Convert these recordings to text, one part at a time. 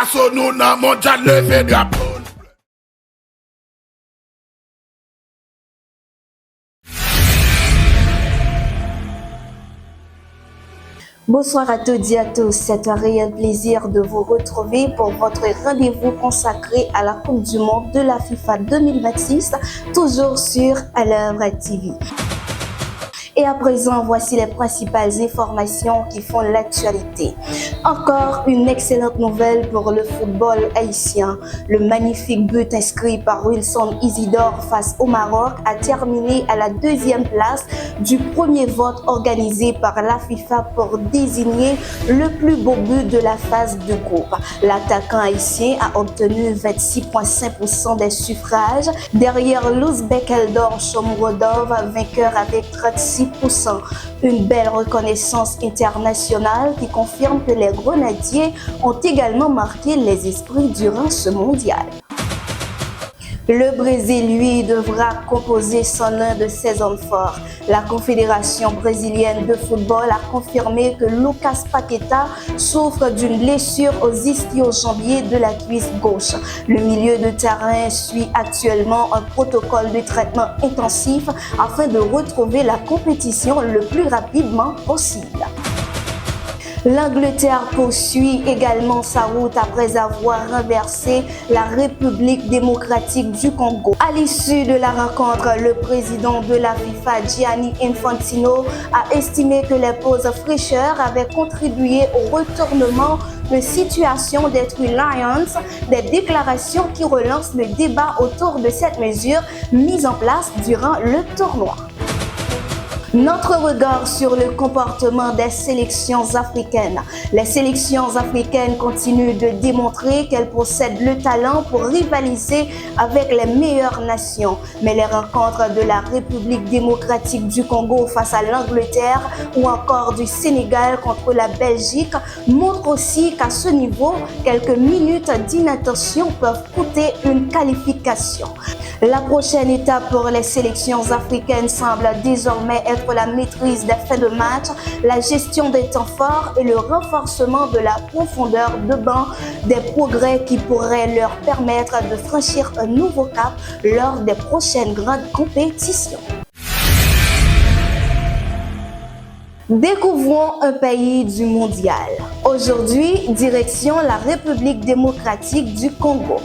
garçons, nous n'avons mondial levé drapeau. Bonsoir à toutes et à tous, c'est un réel plaisir de vous retrouver pour votre rendez-vous consacré à la Coupe du Monde de la FIFA 2026, toujours sur À l'œuvre TV. Et à présent, voici les principales informations qui font l'actualité. Encore une excellente nouvelle pour le football haïtien. Le magnifique but inscrit par Wilson Isidore face au Maroc a terminé à la deuxième place du premier vote organisé par la FIFA pour désigner le plus beau but de la phase de groupe. L'attaquant haïtien a obtenu 26,5% des suffrages, derrière l'Ouzbek Eldor Shomurodov, vainqueur avec 36%. Une belle reconnaissance internationale qui confirme que les Grenadiers ont également marqué les esprits durant ce mondial. Le Brésil, lui, devra composer sans l'un de ses hommes forts. La Confédération brésilienne de football a confirmé que Lucas Paqueta souffre d'une blessure aux ischio-jambiers de la cuisse gauche. Le milieu de terrain suit actuellement un protocole de traitement intensif afin de retrouver la compétition le plus rapidement possible. L'Angleterre poursuit également sa route après avoir renversé la République démocratique du Congo. À l'issue de la rencontre, le président de la FIFA, Gianni Infantino, a estimé que les pauses fraîcheurs avaient contribué au retournement de situation des Three Lions, des déclarations qui relancent le débat autour de cette mesure mise en place durant le tournoi. Notre regard sur le comportement des sélections africaines. Les sélections africaines continuent de démontrer qu'elles possèdent le talent pour rivaliser avec les meilleures nations. Mais les rencontres de la République démocratique du Congo face à l'Angleterre ou encore du Sénégal contre la Belgique montrent aussi qu'à ce niveau, quelques minutes d'inattention peuvent coûter une qualification. La prochaine étape pour les sélections africaines semble désormais être la maîtrise des fins de match, la gestion des temps forts et le renforcement de la profondeur de banc, des progrès qui pourraient leur permettre de franchir un nouveau cap lors des prochaines grandes compétitions. Découvrons un pays du mondial. Aujourd'hui, direction la République démocratique du Congo.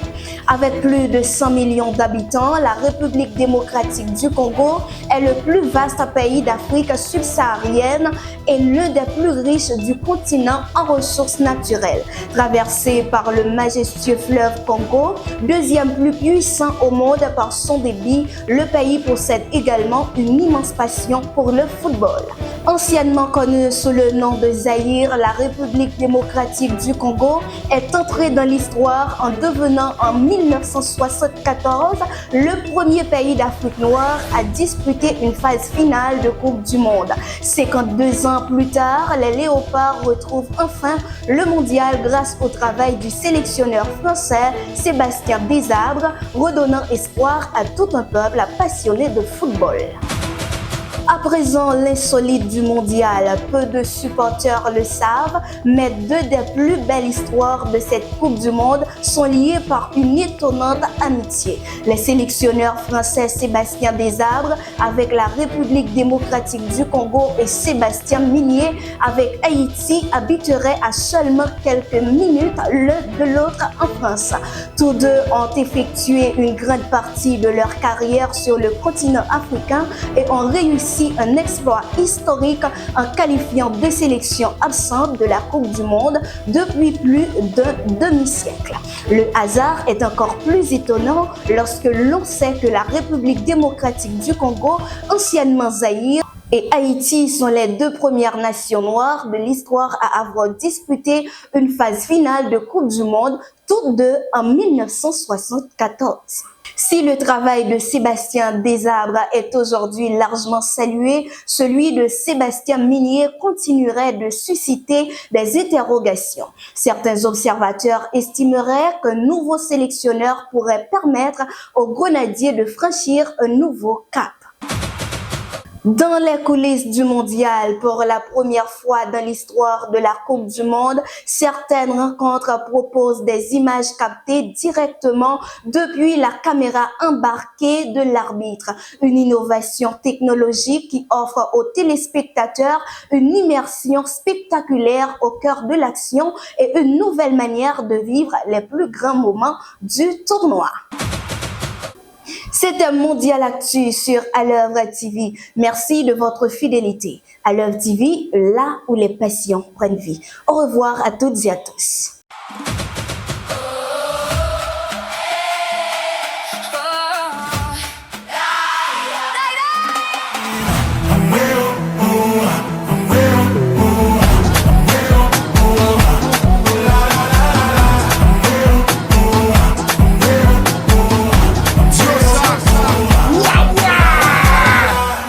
Avec plus de 100 millions d'habitants, la République démocratique du Congo est le plus vaste pays d'Afrique subsaharienne et l'un des plus riches du continent en ressources naturelles. Traversé par le majestueux fleuve Congo, deuxième plus puissant au monde par son débit, le pays possède également une immense passion pour le football. Anciennement connue sous le nom de Zaïre, la République démocratique du Congo est entrée dans l'histoire en devenant en 1974 le premier pays d'Afrique noire à disputer une phase finale de Coupe du Monde. 52 ans plus tard, les Léopards retrouvent enfin le mondial grâce au travail du sélectionneur français Sébastien Desabre, redonnant espoir à tout un peuple passionné de football. À présent, l'insolite du mondial, peu de supporters le savent, mais deux des plus belles histoires de cette Coupe du Monde sont liées par une étonnante amitié. Les sélectionneurs français Sébastien Desabre avec la République démocratique du Congo et Sébastien Minier avec Haïti habiteraient à seulement quelques minutes l'un de l'autre en France. Tous deux ont effectué une grande partie de leur carrière sur le continent africain et ont réussi un exploit historique en qualifiant deux sélections absentes de la Coupe du Monde depuis plus d'un demi-siècle. Le hasard est encore plus étonnant lorsque l'on sait que la République démocratique du Congo, anciennement Zaïre, et Haïti sont les deux premières nations noires de l'histoire à avoir disputé une phase finale de Coupe du Monde, toutes deux en 1974. Si le travail de Sébastien Desabre est aujourd'hui largement salué, celui de Sébastien Minier continuerait de susciter des interrogations. Certains observateurs estimeraient qu'un nouveau sélectionneur pourrait permettre aux Grenadiers de franchir un nouveau cap. Dans les coulisses du mondial, pour la première fois dans l'histoire de la Coupe du Monde, certaines rencontres proposent des images captées directement depuis la caméra embarquée de l'arbitre. Une innovation technologique qui offre aux téléspectateurs une immersion spectaculaire au cœur de l'action et une nouvelle manière de vivre les plus grands moments du tournoi. C'était Mondial Actu sur À l'œuvre TV. Merci de votre fidélité. À l'œuvre TV, là où les passions prennent vie. Au revoir à toutes et à tous.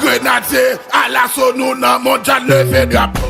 Grenade, à la son nous nan mondial levé drapeau.